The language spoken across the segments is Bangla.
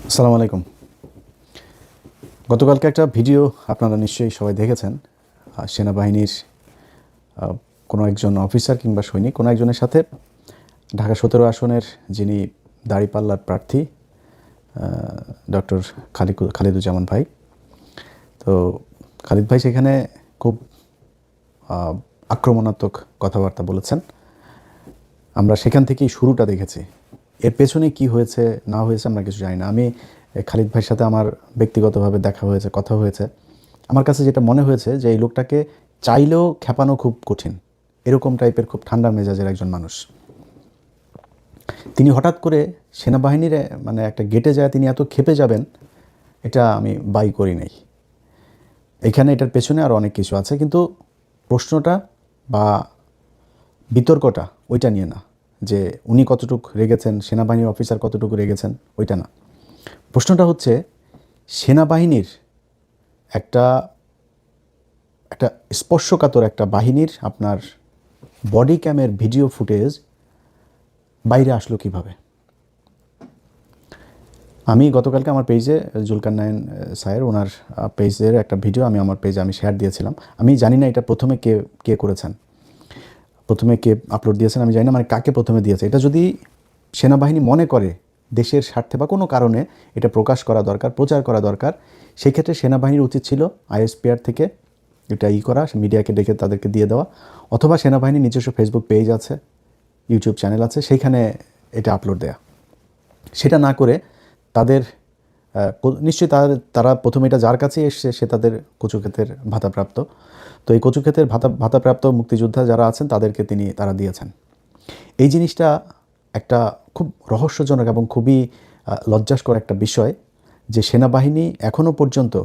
আসসালামু আলাইকুম। গতকালকে একটা ভিডিও আপনারা নিশ্চয়ই সবাই দেখেছেন। সেনাবাহিনীর কোনো একজন অফিসার কিংবা সৈনিক কোনো একজনের সাথে ঢাকা ১৭ আসনের যিনি দাঁড়িপাল্লার প্রার্থী ডক্টর খালিদুজ্জামান ভাই, তো খালিদ ভাই সেখানে খুব আক্রমণাত্মক কথাবার্তা বলেছেন। আমরা সেখান থেকেই শুরুটা দেখেছি। এর পেছনে কি হয়েছে না হয়েছে আমরা কিছু জানি না। আমি খালিদ ভাইয়ের সাথে আমার ব্যক্তিগতভাবে দেখা হয়েছে, কথা হয়েছে। আমার কাছে যেটা মনে হয়েছে যে এই লোকটাকে চাইলেও খেপানো খুব কঠিন, এরকম টাইপের খুব ঠান্ডা মেজাজের একজন মানুষ। তিনি হঠাৎ করে সেনাবাহিনীর মানে একটা গেটে যায় তিনি এত ক্ষেপে যাবেন, এটা আমি বাই করি নাই। এখানে এটার পেছনে আরও অনেক কিছু আছে, কিন্তু প্রশ্নটা বা বিতর্কটা ওইটা নিয়ে না যে উনি কতটুকু রেগেছেন, সেনাবাহিনীর অফিসার কতটুকু রেগেছেন, ওইটা না। প্রশ্নটা হচ্ছে সেনাবাহিনীর একটা একটা স্পর্শকাতর একটা বাহিনীর আপনার বডি ক্যামের ভিডিও ফুটেজ বাইরে আসলো কিভাবে। আমি গতকালকে আমার পেজে জুলকারনাইন স্যার ওনার পেজের একটা ভিডিও আমি আমার পেজে শেয়ার দিয়েছিলাম। আমি জানি না এটা প্রথমে কে করেছেন, প্রথমে কে আপলোড দিয়েছেন আমি জানি না, মানে কাকে প্রথমে দিয়েছে। এটা যদি সেনাবাহিনী মনে করে দেশের স্বার্থে বা কোনো কারণে এটা প্রকাশ করা দরকার, প্রচার করা দরকার, সেই ক্ষেত্রে সেনাবাহিনীর উচিত ছিল আইএসপিআর থেকে এটা করা, মিডিয়াকে ডেকে তাদেরকে দিয়ে দেওয়া, অথবা সেনাবাহিনীর নিজস্ব ফেসবুক পেজ আছে, ইউটিউব চ্যানেল আছে, সেইখানে এটা আপলোড দেয়া। সেটা না করে তাদের নিশ্চয়ই তারা প্রথমে এটা যার কাছেই এসছে সে তাদের কচুক্ষেতের ভাতাপ্রাপ্ত, তো এই কচুক্ষেতের ভাতাপ্রাপ্ত মুক্তিযোদ্ধা যারা আছেন তাদেরকে তারা দিয়েছেন। এই জিনিসটা একটা খুব রহস্যজনক এবং খুবই লজ্জাস্কর একটা বিষয় যে সেনাবাহিনী এখনও পর্যন্ত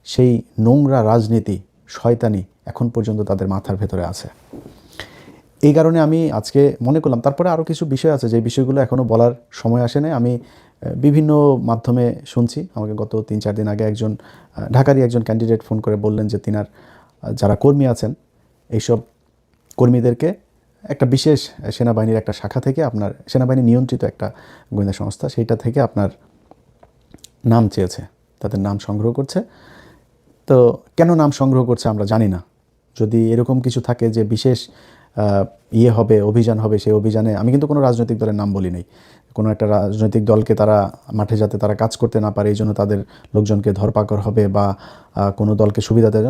সেই নোংরা রাজনীতি, শয়তানি এখন পর্যন্ত তাদের মাথার ভেতরে আছে। এই কারণে আমি আজকে মনে করলাম, তারপরে আরও কিছু বিষয় আছে যে বিষয়গুলো এখনও বলার সময় আসে নাই। আমি বিভিন্ন মাধ্যমে শুনছি, আমাকে গত ৩-৪ দিন আগে একজন ঢাকারই একজন ক্যান্ডিডেট ফোন করে বললেন যে তিনার যারা কর্মী আছেন এইসব কর্মীদেরকে একটা বিশেষ সেনাবাহিনীর একটা শাখা থেকে, আপনার সেনাবাহিনী নিয়ন্ত্রিত একটা গোয়েন্দা সংস্থা, সেইটা থেকে আপনার নাম চেয়েছে, তাদের নাম সংগ্রহ করছে। তো কেন নাম সংগ্রহ করছে আমরা জানি না। যদি এরকম কিছু থাকে যে বিশেষ হবে, অভিযান হবে, সেই অভিযানে আমি কিন্তু কোনো রাজনৈতিক দলের নাম বলি নাই। কোনো একটা রাজনৈতিক দলকে তারা মাঠে যাতে তারা কাজ করতে না পারে এই জন্য তাদের লোকজনকে ধরপাকড় হবে বা কোনো দলকে সুবিধা দেয়।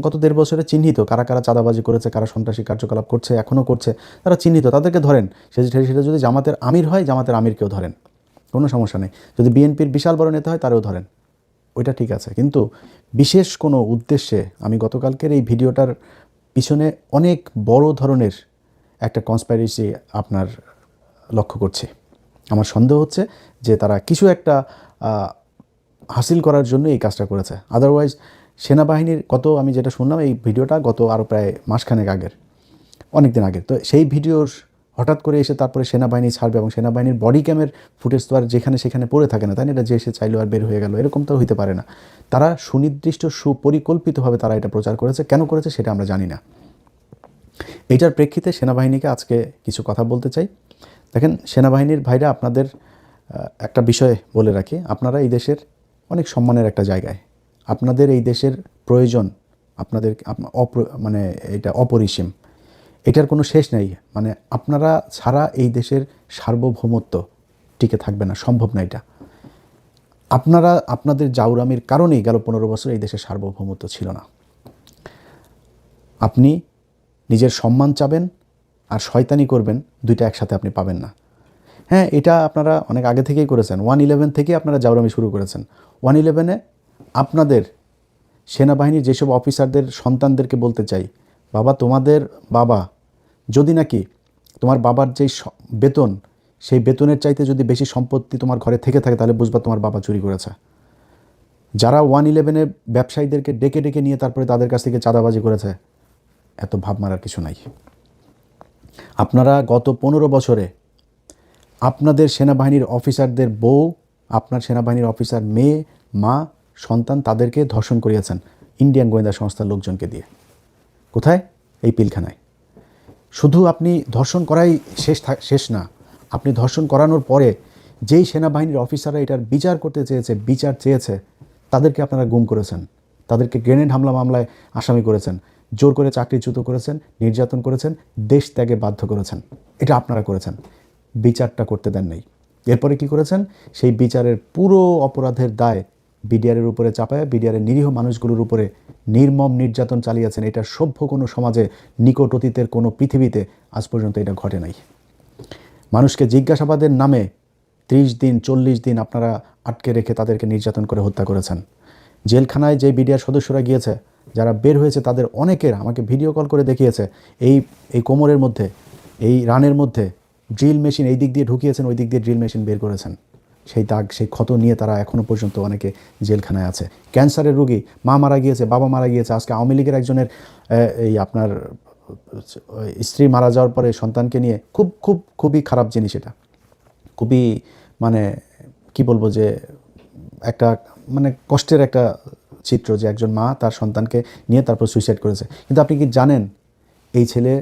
গত ১.৫ বছরে চিহ্নিত কারা কারা চাঁদাবাজি করেছে, কারা সন্ত্রাসী কার্যকলাপ করছে, এখনও করছে, তারা চিহ্নিত, তাদেরকে ধরেন। সেটা যদি জামাতের আমির হয়, জামাতের আমিরকেও ধরেন, কোনো সমস্যা নেই। যদি বিএনপির বিশাল বড় নেতা হয় তারও ধরেন, ওইটা ঠিক আছে। কিন্তু বিশেষ কোনো উদ্দেশ্যে আমি গতকালকের এই ভিডিওটার পিছনে অনেক বড় ধরনের একটা কনস্পাইরেসি আপনার লক্ষ্য করছি। আমার সন্দেহ হচ্ছে যে তারা কিছু একটা হাসিল করার জন্য এই কাজটা করেছে। আদারওয়াইজ সেনাবাহিনীর আমি যেটা শুনলাম এই ভিডিওটা গত আরও প্রায় মাসখানেক আগের, অনেক দিন আগের, তো সেই ভিডিওর হঠাৎ করে এসে তারপরে সেনাবাহিনী ছাড়বে এবং সেনাবাহিনীর বডি ক্যামের ফুটেজ তো আর যেখানে সেখানে পড়ে থাকে না, তাই না? এটা যে এসে চাইলো আর বের হয়ে গেল, এরকম তো হইতে পারে না। তারা সুনির্দিষ্ট সুপরিকল্পিতভাবে তারা এটা প্রচার করেছে। কেন করেছে সেটা আমরা জানি না। এইটার প্রেক্ষিতে সেনাবাহিনীকে আজকে কিছু কথা বলতে চাই। দেখেন সেনাবাহিনীর ভাইরা, আপনাদের একটা বিষয় বলে রাখি, আপনারা এই দেশের অনেক সম্মানের একটা জায়গায়, আপনাদের এই দেশের প্রয়োজন আপনাদের মানে এটা অপরিসীম, এটার কোনো শেষ নেই। মানে আপনারা ছাড়া এই দেশের সার্বভৌমত্ব টিকে থাকবে না, সম্ভব না এটা। আপনাদের জাউরামির কারণেই গেল ১৫ বছর এই দেশের সার্বভৌমত্ব ছিল না। আপনি নিজের সম্মান চাবেন আর শয়তানি করবেন, দুইটা একসাথে আপনি পাবেন না। হ্যাঁ, এটা আপনারা অনেক আগে থেকেই করেছেন। 1/11 থেকে আপনারা জাউরামি শুরু করেছেন। 1/11-এ আপনাদের সেনাবাহিনীর যেসব অফিসারদের সন্তানদেরকে বলতে চাই, বাবা তোমাদের বাবা যদি নাকি তোমার বাবার যেই বেতন, সেই বেতনের চাইতে যদি বেশি সম্পত্তি তোমার ঘরে থেকে থাকে তাহলে বুঝবা তোমার বাবা চুরি করেছে। যারা 1/11-এ ব্যবসায়ীদেরকে ডেকে ডেকে নিয়ে তারপরে তাদের কাছ থেকে চাঁদাবাজি করেছে, এত ভাব মারার কিছু নাই। আপনারা গত 15 বছরে আপনাদের সেনাবাহিনীর অফিসারদের বউ, আপনার সেনাবাহিনীর অফিসার মেয়ে, মা, সন্তান, তাদেরকে ধর্ষণ করিয়েছেন ইন্ডিয়ান গোয়েন্দা সংস্থার লোকজনকে দিয়ে। কোথায়? এই পিলখানায়। শুধু আপনি ধর্ষণ করাই শেষ না, আপনি ধর্ষণ করানোর পরে যেই সেনাবাহিনীর অফিসাররা এটার বিচার করতে চেয়েছে, বিচার চেয়েছে, তাদেরকে আপনারা গুম করেছেন, তাদেরকে গ্রেনেড হামলা মামলায় আসামি করেছেন, জোর করে চাকরিচ্যুত করেছেন, নির্যাতন করেছেন, দেশ ত্যাগে বাধ্য করেছেন। এটা আপনারা করেছেন, বিচারটা করতে দেন নাই। এরপরে কি করেছেন? সেই বিচারের পুরো অপরাধের দায় বিডিআরের উপরে চাপায় বিডিআরের নিরীহ মানুষগুলোর উপরে নির্মম নির্যাতন চালিয়েছেন। এটা সভ্য কোনো সমাজে, নিকট অতীতের কোনো পৃথিবীতে আজ পর্যন্ত এটা ঘটে নাই। মানুষকে জিজ্ঞাসাবাদের নামে 30 দিন 40 দিন আপনারা আটকে রেখে তাদেরকে নির্যাতন করে হত্যা করেছেন। জেলখানায় যে বিডিআর সদস্যরা গিয়েছে, যারা বের হয়েছে, তাদের অনেকের আমাকে ভিডিও কল করে দেখিয়েছে এই কোমরের মধ্যে, এই রানের মধ্যে ড্রিল মেশিন এই দিক দিয়ে ঢুকিয়েছেন, ওই দিক দিয়ে ড্রিল মেশিন বের করেছেন। সেই দাগ, সেই ক্ষত নিয়ে তারা এখনও পর্যন্ত অনেকে জেলখানায় আছে। ক্যান্সারের রোগী, মা মারা গিয়েছে, বাবা মারা গিয়েছে। আজকে আওয়ামী লীগের একজনের এই আপনার স্ত্রী মারা যাওয়ার পরে সন্তানকে নিয়ে খুবই খারাপ জিনিস এটা। খুবই মানে কি বলবো, যে একটা মানে কষ্টের একটা চিত্র, যে একজন মা তার সন্তানকে নিয়ে তারপর সুইসাইড করেছে। কিন্তু আপনি কি জানেন, এই ছেলে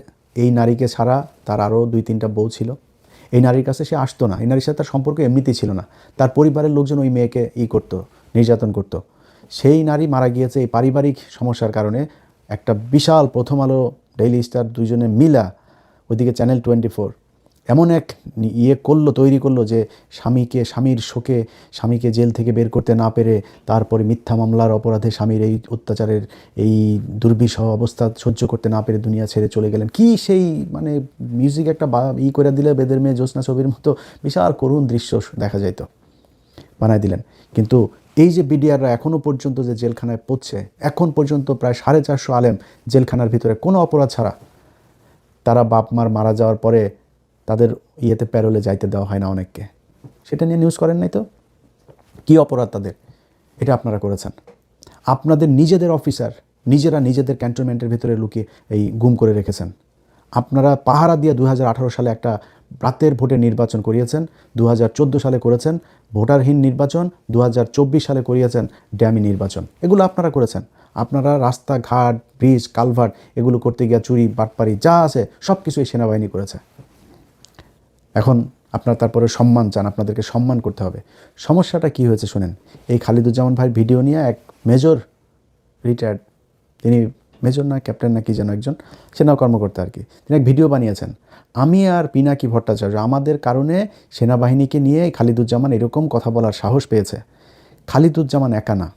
এই নারীকে ছাড়া তার আরও 2-3টা বউ ছিল। এই নারীর কাছে সে আসতো না, এই নারীর সাথে তার সম্পর্ক এমনিতেই ছিল না। তার পরিবারের লোকজন ওই মেয়েকে করতো, নির্যাতন করতো। সেই নারী মারা গিয়েছে এই পারিবারিক সমস্যার কারণে। একটা বিশাল প্রথম আলো, ডেইলি স্টার দুইজনে মিলা, ওইদিকে চ্যানেল 24 এমন এক তৈরি করলো যে স্বামীর শোকে, স্বামীকে জেল থেকে বের করতে না পেরে, তারপরে মিথ্যা মামলার অপরাধে স্বামীর এই অত্যাচারের এই দুর্বিষহ অবস্থা সহ্য করতে না পেরে দুনিয়া ছেড়ে চলে গেলেন। কি সেই মানে মিউজিক একটা করে দিলে বেদের মেয়ে জ্যোৎস্না ছবির মতো বিশাল করুণ দৃশ্য দেখা যাইতো, বানায় দিলেন। কিন্তু এই যে বিডিআররা এখনও পর্যন্ত যে জেলখানায় পড়ছে, এখন পর্যন্ত প্রায় 450 আলেম জেলখানার ভিতরে কোনো অপরাধ ছাড়া, তারা বাপ মার মারা যাওয়ার পরে তাদের প্যারোলে যাইতে দেওয়া হয় না অনেককে। সেটা নিয়ে নিউজ করেন নাই তো? কি অপরাধ তাদের? এটা আপনারা করেছেন। আপনাদের নিজেদের অফিসার নিজেরা নিজেদের ক্যান্টনমেন্টের ভিতরে লুকিয়ে গুম করে রেখেছেন। আপনারা পাহারা দিয়ে 2018 সালে একটা রাতের ভোটে নির্বাচন করিয়েছেন, 2014 সালে করেছেন ভোটারহীন নির্বাচন, 2024 সালে করিয়েছেন ড্যামি নির্বাচন। এগুলো আপনারা করেছেন। আপনারা রাস্তাঘাট, ব্রিজ, কালভার্ট এগুলো করতে গিয়ে চুরি, বাটপারি যা আছে সব কিছুই সেনাবাহিনী করেছে। এখন আপনারা তারপরে সম্মান চান, আপনাদেরকে সম্মান করতে হবে। সমস্যাটা কি হয়েছে শুনেন। এই খালিদুজ্জামান ভাইয়ের ভিডিও নিয়ে এক মেজর, রিটায়ার্ড, তিনি মেজর না ক্যাপ্টেন না কি যেন একজন সেনা কর্মকর্তা আর কি, তিনি এক ভিডিও বানিয়েছেন। আমি আর পিনাকি ভট্টাচার্য আমাদের কারণে সেনাবাহিনীকে নিয়ে খালিদুজ্জামান এরকম কথা বলার সাহস পেয়েছে। খালিদুজ্জামান একা না,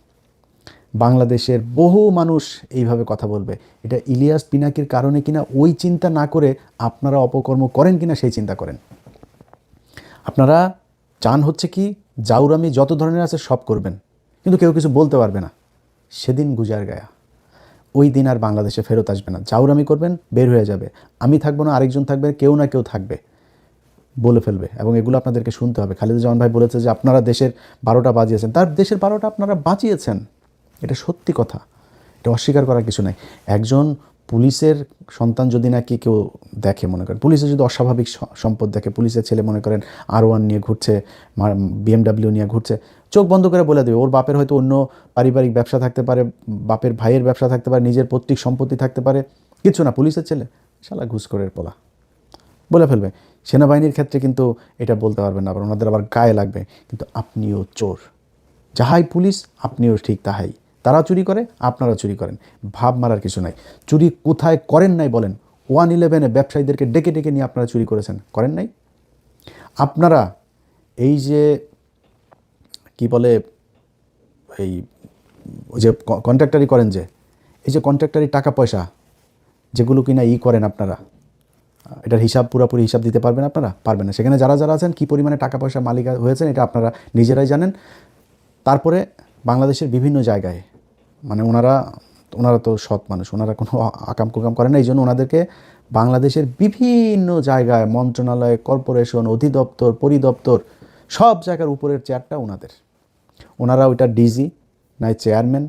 বাংলাদেশের বহু মানুষ এইভাবে কথা বলবে। এটা ইলিয়াস পিনাকির কারণে কিনা ওই চিন্তা না করে আপনারা অপকর্ম করেন কিনা সেই চিন্তা করেন। আপনারা চান হচ্ছে কি, জাউরামি যত ধরনের আছে সব করবেন, কিন্তু কেউ কিছু বলতে পারবে না। সেদিন গুজার গায়া, ওই দিন আর বাংলাদেশে ফেরত আসবে না। জাউরামি করবেন, বের হয়ে যাবে। আমি থাকবো না, আরেকজন থাকবে, কেউ না কেউ থাকবে, বলে ফেলবে। এবং এগুলো আপনাদেরকে শুনতে হবে। খালিদুজ্জামান ভাই বলেছে যে আপনারা দেশের 12টা বাজিয়েছেন। তার দেশের 12টা আপনারা বাজিয়েছেন, এটা সত্যি কথা, এটা অস্বীকার করার কিছু নাই। একজন পুলিশের সন্তান যদি নাকি কেউ দেখে, মনে করেন পুলিশে যদি অস্বাভাবিক সম্পদ দেখে, পুলিশের ছেলে মনে করেন R1 নিয়ে ঘুরছে, BMW নিয়ে ঘুরছে, চোখ বন্ধ করে বলে দেবে ওর বাপের হয়তো অন্য পারিবারিক ব্যবসা থাকতে পারে, বাপের ভাইয়ের ব্যবসা থাকতে পারে, নিজের পৈতৃক সম্পত্তি থাকতে পারে, কিছু না, পুলিশের ছেলে শালা ঘুষখোরের পোলা, বলে ফেলবে। সেনাবাহিনীর ক্ষেত্রে কিন্তু এটা বলতে পারবেন না, আবার ওনাদের আবার গায়ে লাগবে। কিন্তু আপনিও চোর, যাহাই পুলিশ আপনিও ঠিক তাহাই। তারা চুরি করে, আপনারা চুরি করেন, ভাব মারার কিছু নাই। চুরি কোথায় করেন নাই বলেন? 111-এ ব্যবসায়ীদেরকে ডেকে ডেকে নিয়ে আপনারা চুরি করেছেন, করেন নাই? আপনারা এই যে কি বলে, এই যে কন্ট্রাক্টারি করেন, যে এই যে কন্ট্রাক্টারি টাকা পয়সা যেগুলো কিনা করেন আপনারা, এটার হিসাব পুরোপুরি হিসাব দিতে পারবেন আপনারা? পারবেন না। সেখানে যারা যারা আছেন, কী পরিমাণে টাকা পয়সা মালিক হয়েছেন, এটা আপনারা নিজেরাই জানেন। তারপরে বাংলাদেশের বিভিন্ন জায়গায়, মানে ওনারা তো সৎ মানুষ, ওনারা কোনো আকাম কুকাম করেন না। এই জন্য ওনাদেরকে বাংলাদেশের বিভিন্ন জায়গায়, মন্ত্রণালয়, কর্পোরেশন, অধিদপ্তর, পরিদপ্তর, সব জায়গার উপরের চেয়ারটা ওনাদের। ওনারা ওইটা ডিজি নাই চেয়ারম্যান,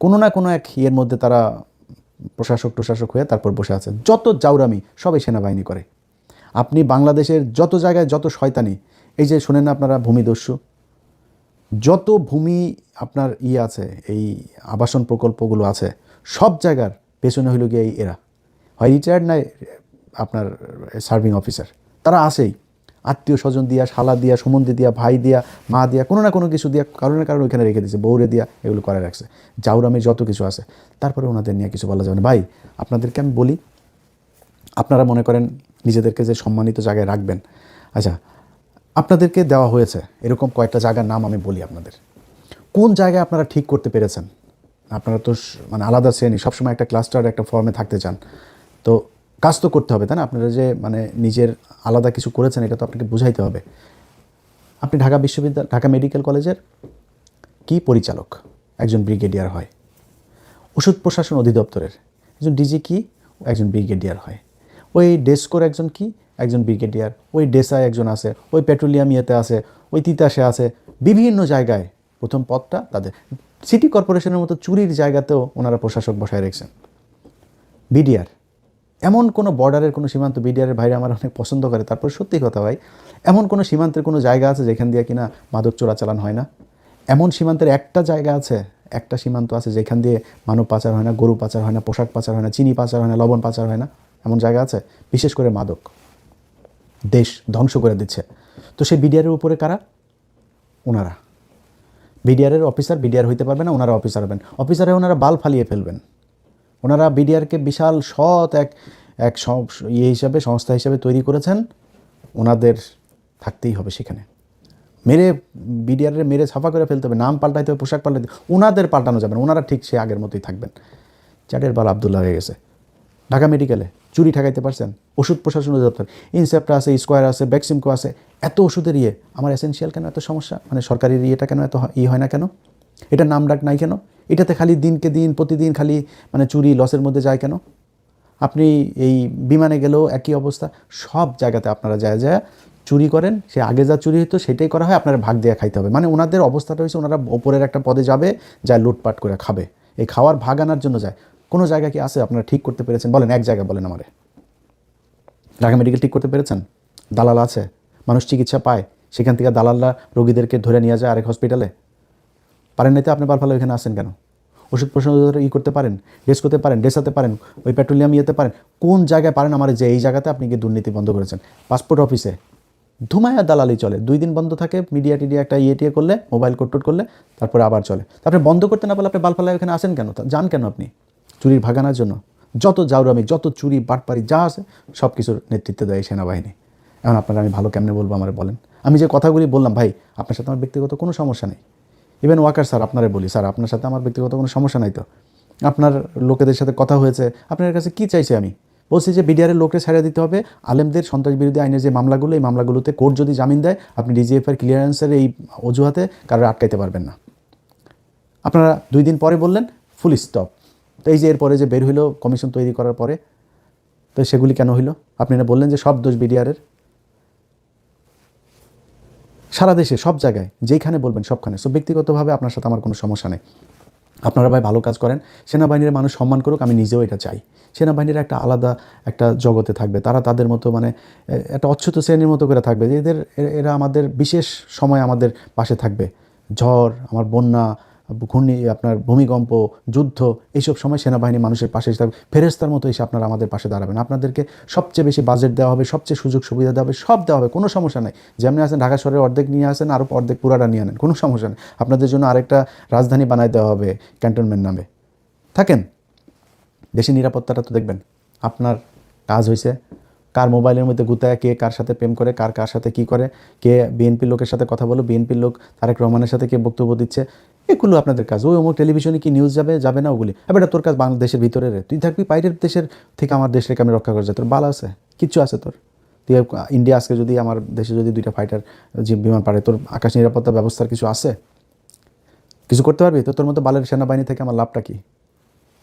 কোনো না কোনো এক মধ্যে তারা প্রশাসক হয়ে তারপর বসে আছে। যত জাউরামি সবই সেনাবাহিনী করে। আপনি বাংলাদেশের যত জায়গায় যত শয়তানি, এই যে শোনেন না আপনারা ভূমিদস্যু, যত ভূমি আপনার আছে, এই আবাসন প্রকল্পগুলো আছে, সব জায়গার পেছনে হইল গিয়ে এরা হয় রিটায়ার্ড নাই আপনার সার্ভিং অফিসার, তারা আসেই। আত্মীয় স্বজন দিয়া, শালা দিয়া, সুমন্দি দিয়া, ভাই দিয়া, মা দিয়া, কোনো না কোনো কিছু দিয়া, কারণ ওইখানে রেখে দিয়েছে, বউরে দিয়া এগুলো করে রাখছে, জাউরামি যত কিছু আছে। তারপরে ওনাদের নিয়ে কিছু বলা যাবে না। ভাই আপনাদেরকে আমি বলি, আপনারা মনে করেন নিজেদেরকে যে সম্মানিত জায়গায় রাখবেন, আচ্ছা আপনাদেরকে দেওয়া হয়েছে এরকম কয়েকটা জায়গার নাম আমি বলি আপনাদের, কোন জায়গায় আপনারা ঠিক করতে পেরেছেন? আপনারা তো মানে আলাদা শ্রেণী, সবসময় একটা ক্লাস্টার একটা ফর্মে থাকতে চান, তো কাজ তো করতে হবে, তাই না? আপনারা যে মানে নিজের আলাদা কিছু করেছেন এটা তো আপনাকে বুঝাইতে হবে। আপনি ঢাকা বিশ্ববিদ্যালয়, ঢাকা মেডিকেল কলেজের কি পরিচালক, একজন ব্রিগেডিয়ার হয়। ওষুধ প্রশাসন অধিদপ্তরের একজন ডিজি কি, একজন ব্রিগেডিয়ার হয়। ওই ডেস্কোর একজন কি, একজন ব্রিগেডিয়ার। ওই ডেসায় একজন আছে, ওই পেট্রোলিয়াম ইয়েতে আছে, ওই তিতাসে আছে, বিভিন্ন জায়গায় প্রথম পদটা তাদের। সিটি কর্পোরেশনের মতো চুরির জায়গাতেও ওনারা প্রশাসক বসায় রেখেছেন। বিডিআর, এমন কোনো বর্ডারের কোনো সীমান্ত, বিডিআরের ভাইরা আমার অনেক পছন্দ করে, তারপর সত্যি কথা ভাই, এমন কোনো সীমান্তের কোনো জায়গা আছে যেখান দিয়ে কিনা মাদক চোরাচালান হয় না? এমন সীমান্তের একটা জায়গা আছে, একটা সীমান্ত আছে যেখান দিয়ে মানব পাচার হয় না, গরু পাচার হয় না, পোশাক পাচার হয় না, চিনি পাচার হয় না, লবণ পাচার হয় না? এমন জায়গা আছে? বিশেষ করে মাদক দেশ ধ্বংস করে দিচ্ছে। তো সেই বিডিআরের উপরে কারা? ওনারা। বিডিআরের অফিসার বিডিআর হইতে পারবে না, ওনারা অফিসার হবেন। অফিসারে ওনারা বাল ফালিয়ে ফেলবেন। ওনারা বিডিআরকে বিশাল সৎ এক এক হিসাবে, সংস্থা হিসাবে তৈরি করেছেন। ওনাদের থাকতেই হবে সেখানে, মেরে বিডিআরের মেরে ছাপা করে ফেলতে হবে, নাম পাল্টাইতে হবে, পোশাক পাল্টাইতে, ওনাদের পাল্টানো যাবে না, ওনারা ঠিক সে আগের মতোই থাকবেন। চ্যাটের বাল আবদুল্লাহ হয়ে গেছে। ঢাকা মেডিকেলে চুরি ঠেকাইতে পারছেন? ওষুধ প্রশাসন অধিদপ্তর, ইনসেপ্টা আছে, স্কোয়ার আছে, ব্যাক্সিমকো আছে, এত ওষুধের ইয়ে, আমার এসেনশিয়াল কেন এত সমস্যা? মানে সরকারের ইয়েটা কেন এত হয় না কেন? এটা নাম ডাক নাই কেন? এটাতে খালি দিনকে দিন প্রতিদিন খালি মানে চুরি লসের মধ্যে যায় কেন? আপনি এই বিমানে গেলেও একই অবস্থা, সব জায়গাতে আপনারা যায় যায় চুরি করেন। সে আগে যা চুরি হতো সেটাই করা হয়, আপনারা ভাগ দিয়ে খাইতে হবে। মানে ওনাদের অবস্থাটা হয়েছে, ওনারা ওপরের একটা পদে যাবে, যায় লুটপাট করে খাবে, এই খাওয়ার ভাগ আনার জন্য যায়। কোনো জায়গা কি আছে আপনারা ঠিক করতে পেরেছেন? বলেন, এক জায়গা বলেন আমারে। ঢাকা মেডিকেল ঠিক করতে পেরেছেন? দালাল আছে, মানুষ চিকিৎসা পায়, সেখান থেকে দালালরা রোগীদেরকে ধরে নিয়ে যায় আরেক হসপিটালে। পারেন নাই তো আপনি বারফালা ওইখানে আসেন কেন? ওষুধ প্রশ্ন করতে পারেন, ডেস করতে পারেন, ডেসাতে পারেন, ওই পেট্রোলিয়াম ইয়েতে পারেন, কোন জায়গায় পারেন আমার? যে এই জায়গাতে আপনি গিয়ে দুর্নীতি বন্ধ করেছেন। পাসপোর্ট অফিসে ধুমায়া দালালি চলে, 2 দিন বন্ধ থাকে, মিডিয়া টিডিয়া একটা টিয়ে করলে, মোবাইল কোট করলে, তারপরে আবার চলে। তারপরে বন্ধ করতে না পারলে আপনি বালফালায় ওখানে আসেন কেন? যান কেন আপনি? চুরির ভাগানোর জন্য। যত জাউরামি, যত চুরি বাটপারি যা আছে সব কিছুর নেতৃত্ব দেয় সেনাবাহিনী। এখন আপনারা আমি ভালো কেমনে বলবো আমার বলেন? আমি যে কথাগুলি বললাম ভাই, আপনার সাথে আমার ব্যক্তিগত কোনো সমস্যা নেই। ইভেন ওয়াকার স্যার, আপনারা বলি স্যার, আপনার সাথে আমার ব্যক্তিগত কোনো সমস্যা নাই তো? আপনার লোকেদের সাথে কথা হয়েছে, আপনার কাছে কি চাইছে? আমি বলছি যে বিডিআরের লোককে ছাড়িয়ে দিতে হবে। আলেমদের সন্ত্রাস বিরোধী আইনের যে মামলাগুলো, এই মামলাগুলোতে কোর্ট যদি জামিন দেয়, আপনি ডিজিএফআই ক্লিয়ারেন্সের এই অজুহাতে কারোর আটকাইতে পারবেন না। আপনারা 2 দিন পরে বললেন ফুল স্টপ। তো এই যে এরপরে যে বের হইলো কমিশন তৈরি করার পরে, তো সেগুলি কেন হইলো? আপনি না বললেন যে সব দোষ বিডিআরের? সারা দেশে সব জায়গায় যেইখানে বলবেন সবখানে। সো ব্যক্তিগতভাবে আপনার সাথে আমার কোনো সমস্যা নেই। আপনারা ভাই ভালো কাজ করেন, সেনাবাহিনীর মানুষ সম্মান করুক, আমি নিজেও এটা চাই। সেনাবাহিনীর একটা আলাদা একটা জগতে থাকবে, তারা তাদের মতো মানে একটা অচ্যুত শ্রেণীর মতো করে থাকবে, যে এরা আমাদের বিশেষ সময় আমাদের পাশে থাকবে। ঝড়, আমার বন্যা, ঘূর্ণি, আপনার ভূমিকম্প, যুদ্ধ, এইসব সময় সেনাবাহিনী মানুষের পাশে থাকবে, ফেরেস্তার মতো এসে আপনারা আমাদের পাশে দাঁড়াবেন। আপনাদেরকে সবচেয়ে বেশি বাজেট দেওয়া হবে, সবচেয়ে সুযোগ সুবিধা দেওয়া হবে, সব দেওয়া হবে, কোনো সমস্যা নেই। যেমনি আসেন ঢাকা শহরের অর্ধেক নিয়ে আসেন, আরও অর্ধেক পুরাটা নিয়ে আনেন, কোনো সমস্যা নেই। আপনাদের জন্য আরেকটা রাজধানী বানায় দেওয়া হবে ক্যান্টনমেন্ট নামে। থাকেন, দেশের নিরাপত্তাটা তো দেখবেন। আপনার কাজ হয়েছে কার মোবাইলের মধ্যে গুতায় কে কার সাথে প্রেম করে, কার সাথে কি করে, কে বিএনপির লোকের সাথে কথা বলো, বিএনপির লোক তারেক রহমানের সাথে কে বক্তব্য দিচ্ছে, এগুলো আপনাদের কাজ। ওই অমুক টেলিভিশনে কি নিউজ যাবে না ওগুলি। এবার তোর কাজ বাংলাদেশের ভিতরে রে, তুই থাকবি বাইরের দেশের থেকে আমার দেশকে আমি রক্ষা করে যায়, তোর বাল আছে কিচ্ছু আছে তোর? তুই ইন্ডিয়া আজকে যদি আমার দেশে যদি 2টা ফাইটার যে বিমান পারে, তোর আকাশ নিরাপত্তা ব্যবস্থার কিছু আছে? কিছু করতে পারবি? তো তোর মতো বালের সেনাবাহিনী থেকে আমার লাভটা কি?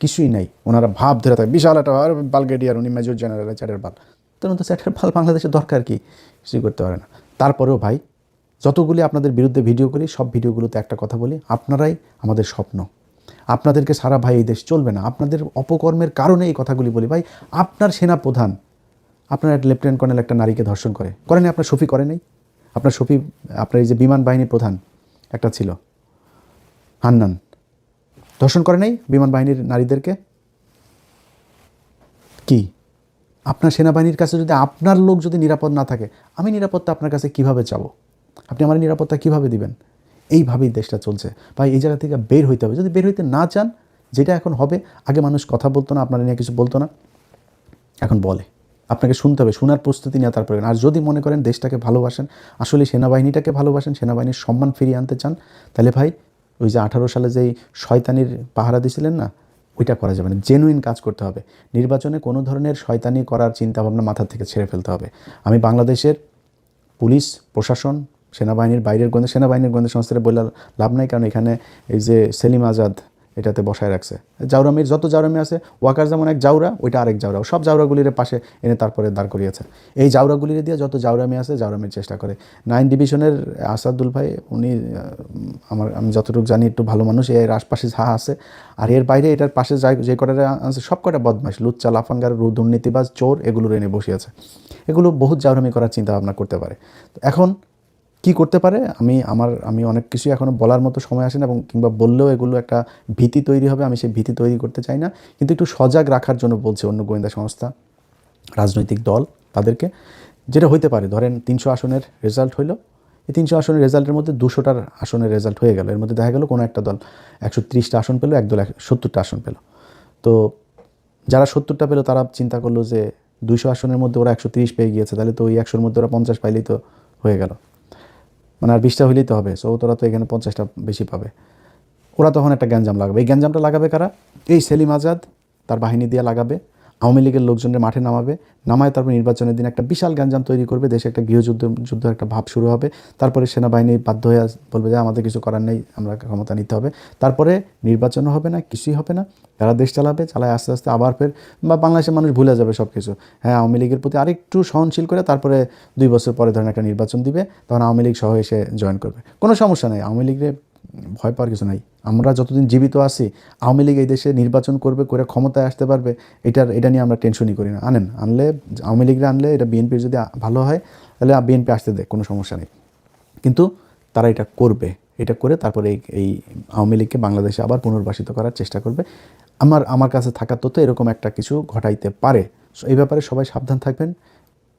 কিছুই নাই। ওনারা ভাব ধরে থাকে বিশাল একটা বালগেডিয়ার, উনি মেজর জেনারেল, চ্যাটের বাল। তোর মতো চ্যাটের বাল বাংলাদেশের দরকার কি? কিছুই করতে পারে না। তারপরেও ভাই, যতগুলি আপনাদের বিরুদ্ধে ভিডিও করি, সব ভিডিওগুলোতে একটা কথা বলি, আপনারাই আমাদের স্বপ্ন। আপনাদেরকে সারা ভাই এই দেশ চলবে না, আপনাদের অপকর্মের কারণে এই কথাগুলি বলি। ভাই আপনার সেনা প্রধান, আপনার একটা লেফটেন্যান্ট কর্নেল একটা নারীকে ধর্ষণ করেনি? আপনার শফি করে নাই? আপনার শফি, আপনার এই যে বিমান বাহিনী প্রধান একটা ছিল হান্নান, ধর্ষণ করে নাই বিমান বাহিনীর নারীদেরকে? কি আপনার সেনাবাহিনীর কাছে যদি আপনার লোক যদি নিরাপদ না থাকে, আমি নিরাপত্তা আপনার কাছে কীভাবে চাবো? আপনি আমার নিরাপত্তা কীভাবে দিবেন? এইভাবেই দেশটা চলছে ভাই। এই জায়গা থেকে বের হইতে হবে। যদি বের হইতে না চান, যেটা এখন হবে, আগে মানুষ কথা বলতো না, আপনারা নিয়ে কিছু বলতো না, এখন বলে। আপনাকে শুনতে হবে, শোনার প্রস্তুতি নেওয়া তারপরে। আর যদি মনে করেন দেশটাকে ভালোবাসেন, আসলে সেনাবাহিনীটাকে ভালোবাসেন, সেনাবাহিনীর সম্মান ফিরিয়ে আনতে চান, তাহলে ভাই ওই যে 18 সালে যেই শয়তানির পাহারা দিছিলেন না, ওইটা করা যাবে না। জেনুইন কাজ করতে হবে। নির্বাচনে কোনো ধরনের শয়তানি করার চিন্তাভাবনা মাথা থেকে ছেড়ে ফেলতে হবে। আমি বাংলাদেশের পুলিশ প্রশাসন, সেনাবাহিনীর বাইরের গোয়েন্দা, সেনাবাহিনীর গোয়েন্দা সংস্থাটা বলে লাভ নাই, কারণ এখানে এই যে সেলিম আজাদ এটাতে বসায় রাখছে। জাউরামির যত জাউরামি আছে, ওয়াকার যেমন এক জাউরা, ওইটা আরেক জাউরা, সব জাউরাগুলির পাশে এনে তারপরে দাঁড় করিয়েছে। এই জাউরাগুলির দিয়ে যত জাউরামি আছে, জাউরামির চেষ্টা করে। 9 ডিভিশনের আসাদুল ভাই, উনি আমি যতটুকু জানি একটু ভালো মানুষ, এর আশপাশে যা আছে। আর এর বাইরে এটার পাশে যে কটা আছে সব কটা বদমাশ, লুচ্চা, লাফাঙ্গার, দুর্নীতিবাজ, চোর, এগুলোর এনে বসিয়েছে। এগুলো বহুত জাউরামি করার চিন্তা ভাবনা করতে পারে। এখন কি করতে পারে, আমি অনেক কিছু এখনও বলার মতো সময় আসে না, এবং কিংবা বললেও এগুলো একটা ভীতি তৈরি হবে। আমি সেই ভীতি তৈরি করতে চাই না, কিন্তু একটু সজাগ রাখার জন্য বলছি অন্য গোয়েন্দা সংস্থা, রাজনৈতিক দল, তাদেরকে। যেটা হইতে পারে, ধরেন 300 আসনের রেজাল্ট হইলো, এই 300 আসনের রেজাল্টের মধ্যে 200টার আসনের রেজাল্ট হয়ে গেল। এর মধ্যে দেখা গেল কোনো একটা দল 130টা আসন পেলো, এক দল 70টা আসন পেলো। তো যারা 70টা পেলো তারা চিন্তা করলো যে 200 আসনের মধ্যে ওরা 130 পেয়ে গিয়েছে, তাহলে তো ওই 100-র মধ্যে ওরা 50 পাইলেই তো হয়ে গেল, মানে আর 20টা হইলেই তো হবে। সো তোরা তো এখানে 50টা বেশি পাবে। ওরা তখন একটা গ্যাঞ্জাম লাগাবে। এই গ্যাঞ্জামটা লাগাবে কারা? এই সেলিম আজাদ তার বাহিনী দিয়ে লাগাবে, আওয়ামী লীগের লোকজনের মাঠে নামায় তারপর নির্বাচনের দিন একটা বিশাল গ্যাঞ্জাম তৈরি করবে, দেশে একটা যুদ্ধ একটা ভাব শুরু হবে। তারপরে সেনাবাহিনী বাধ্য হয়ে বলবে যে আমাদের কিছু করার নেই, আমরা ক্ষমতা নিতে হবে। তারপরে নির্বাচনও হবে না, কিছুই হবে না, তারা দেশ চালায় আস্তে আস্তে। আবার ফের বাংলাদেশের মানুষ ভুলে যাবে সব কিছু। হ্যাঁ, আওয়ামী লীগের প্রতি আরেকটু সহনশীল করে তারপরে 2 বছর পরে ধরেন একটা নির্বাচন দিবে, তখন আওয়ামী লীগ সহ এসে জয়েন করবে। কোনো সমস্যা নেই, আওয়ামী লীগের ভয় পাওয়ার কিছু নাই। আমরা যতদিন জীবিত আছি, আওয়ামী লীগ এই দেশে নির্বাচন করে ক্ষমতায় আসতে পারবে, এটা নিয়ে আমরা টেনশনই করি না। আনলে আওয়ামী লীগরা আনলে, এটা বিএনপির যদি ভালো হয় তাহলে বিএনপি আসতে দেয়, কোনো সমস্যা নেই। কিন্তু তারা এটা করবে, এটা করে তারপরে এই আওয়ামী লীগকে বাংলাদেশে আবার পুনর্বাসিত করার চেষ্টা করবে। আমার কাছে থাকা তথ্য এরকম একটা কিছু ঘটাইতে পারে। এই ব্যাপারে সবাই সাবধান থাকবেন।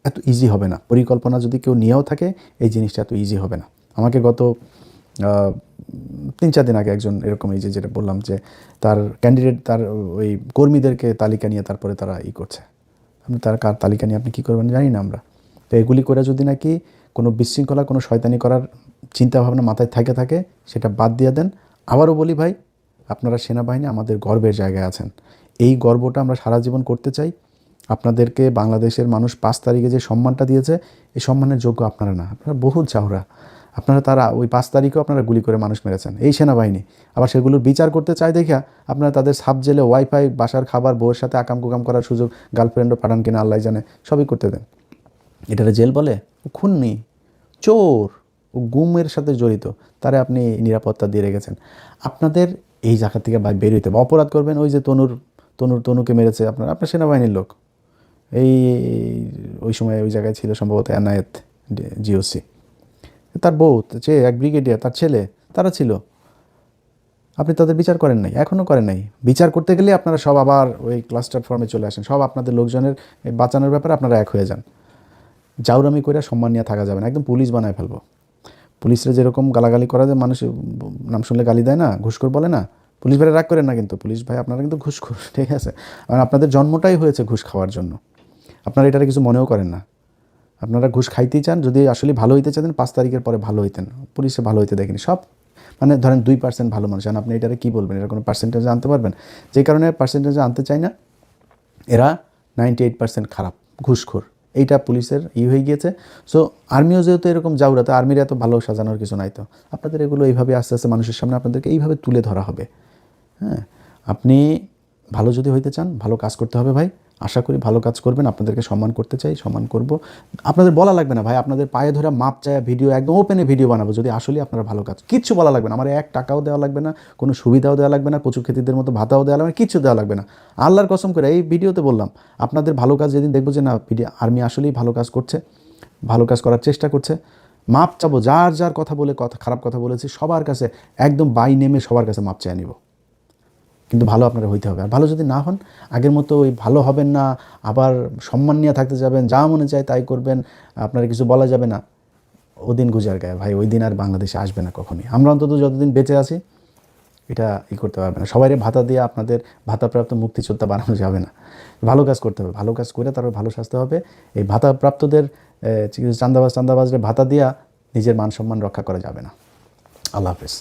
এত ইজি হবে না, পরিকল্পনা যদি কেউ নিয়েও থাকে, এই জিনিসটা এত ইজি হবে না। আমাকে গত 3-4 দিন আগে একজন এরকম, এই যেটা বললাম যে তার ক্যান্ডিডেট, তার ওই কর্মীদেরকে তালিকা নিয়ে তারপরে তারা করছে। আপনি তার কার তালিকা নিয়ে আপনি কী করবেন জানি না আমরা। তো এগুলি করে যদি নাকি কোনো বিশৃঙ্খলা, কোনো শয়তানি করার চিন্তাভাবনা মাথায় থাকে, সেটা বাদ দিয়ে দেন। আবারও বলি ভাই, আপনারা সেনাবাহিনী আমাদের গর্বের জায়গায় আছেন। এই গর্বটা আমরা সারা জীবন করতে চাই। আপনাদেরকে বাংলাদেশের মানুষ 5 তারিখে যে সম্মানটা দিয়েছে, এই সম্মানের যোগ্য আপনারা না, আপনারা বহুত চাওরা। তারা ওই 5 তারিখেও আপনারা গুলি করে মানুষ মেরেছেন, এই সেনাবাহিনী। আবার সেগুলোর বিচার করতে চায় দেখা আপনারা তাদের সাব জেলে ওয়াইফাই, বাসার খাবার, বউয়ের সাথে আকাম কুকাম করার সুযোগ, গার্লফ্রেন্ডও পাঠান কিনা আল্লাহ জানে, সবই করতে দেন। এটারে জেল বলে? ও খুন্নি, চোর, ও গুমের সাথে জড়িত, তারে আপনি নিরাপত্তা দিয়ে রেখেছেন। আপনাদের এই জায়গা থেকে বের হইতে হবে। অপরাধ করবেন, ওই যে তনুকে মেরেছে আপনার সেনাবাহিনীর লোক, ওই সময় ওই জায়গায় ছিল সম্ভবত এনায়েত জিওসি, তার বউ, এক ব্রিগেডিয়ার, তার ছেলে, তারা ছিল। আপনি তাদের বিচার করেন নাই, এখনও করেন নাই। বিচার করতে গেলে আপনারা সব আবার ওই ক্লাস্টার ফর্মে চলে আসেন, সব আপনাদের লোকজনের বাঁচানোর ব্যাপারে আপনারা এক হয়ে যান। জাউরামি করে সম্মান নিয়ে থাকা যাবে না, একদম পুলিশ বানায় ফেলবো। পুলিশরা যেরকম গালাগালি করা যায়, মানুষ নাম শুনলে গালি দেয় না, ঘুষখোর বলে না, পুলিশ ভাইরা রাগ করেন না, কিন্তু পুলিশ ভাই আপনারা কিন্তু ঘুষখোর, ঠিক আছে? কারণ আপনাদের জন্মটাই হয়েছে ঘুষ খাওয়ার জন্য। আপনারা এটারে কিছু মনেও করেন না। আপনারা ঘুষ খাইতেই চান। যদি আসলে ভালো হইতে চান, 5 তারিখের পরে ভালো হইতেন। পুলিশে ভালো হইতে দেখেনি, সব ধরেন 2% ভালো মানুষ। আপনি এটারে কী বলবেন? এটা কোনো পার্সেন্টেজে আনতে পারবেন? যে কারণে পার্সেন্টেজে আনতে চাই না, এরা 98% খারাপ, ঘুষখোর। এইটা পুলিশের হয়ে গিয়েছে। সো আর্মিও যেহেতু এরকম জাউরা, তো আর্মির এত ভালো সাজানোর কিছু নাই। তো আপনাদের এগুলো এইভাবে আস্তে আস্তে মানুষের সামনে আপনাদেরকে এইভাবে তুলে ধরা হবে। হ্যাঁ, আপনি ভালো যদি হইতে চান, ভালো কাজ করতে হবে ভাই। আশা করি ভালো কাজ করবেন। আপনাদেরকে সম্মান করতে চাই, সম্মান করব। আপনাদের বলা লাগবে না ভাই, আপনাদের পায়ে ধরে মাপ চায় ভিডিও, একদম ওপেনে ভিডিও বানাবো যদি আসলে আপনারা ভালো কাজ। কিচ্ছু বলা লাগবে না, আমার 1 টাকাও দেওয়া লাগবে না, কোনো সুবিধাও দেওয়া লাগবে না, কচু খেতিদের মতো ভাতাও দেওয়া লাগবে না, কিচ্ছু দেওয়া লাগবে না। আল্লাহর কসম করে এই ভিডিওতে বললাম, আপনাদের ভালো কাজ যেদিন দেখবো যে না আর্মি আসলেই ভালো কাজ করছে, ভালো কাজ করার চেষ্টা করছে, মাপ চাবো। যার খারাপ কথা বলেছি সবার কাছে একদম বাই নেমে সবার কাছে মাপ চেয়ে নিব। কিন্তু ভালো আপনারা হইতে হবে। আর ভালো যদি না হন, আগের মতো ওই ভালো হবেন না, আবার সম্মান নিয়ে থাকতে যাবেন, যা মনে চায় তাই করবেন, আপনারা কিছু বলা যাবে না, ওদিন গুজার গায়ে ভাই, ওই দিন আর বাংলাদেশে আসবে না কখনই। আমরা অন্তত যতদিন বেঁচে আছি এটা করতে পারবে না। সবাই ভাতা দিয়ে আপনাদের ভাতাপ্রাপ্ত মুক্তিযোদ্ধা বানানো যাবে না। ভালো কাজ করতে হবে, ভালো কাজ করে তারপর ভালো সাজতে হবে। এই ভাতাপ্রাপ্তদের চান্দাবাজরে ভাতা দিয়া নিজের মান সম্মান রক্ষা করা যাবে না। আল্লাহ হাফেজ।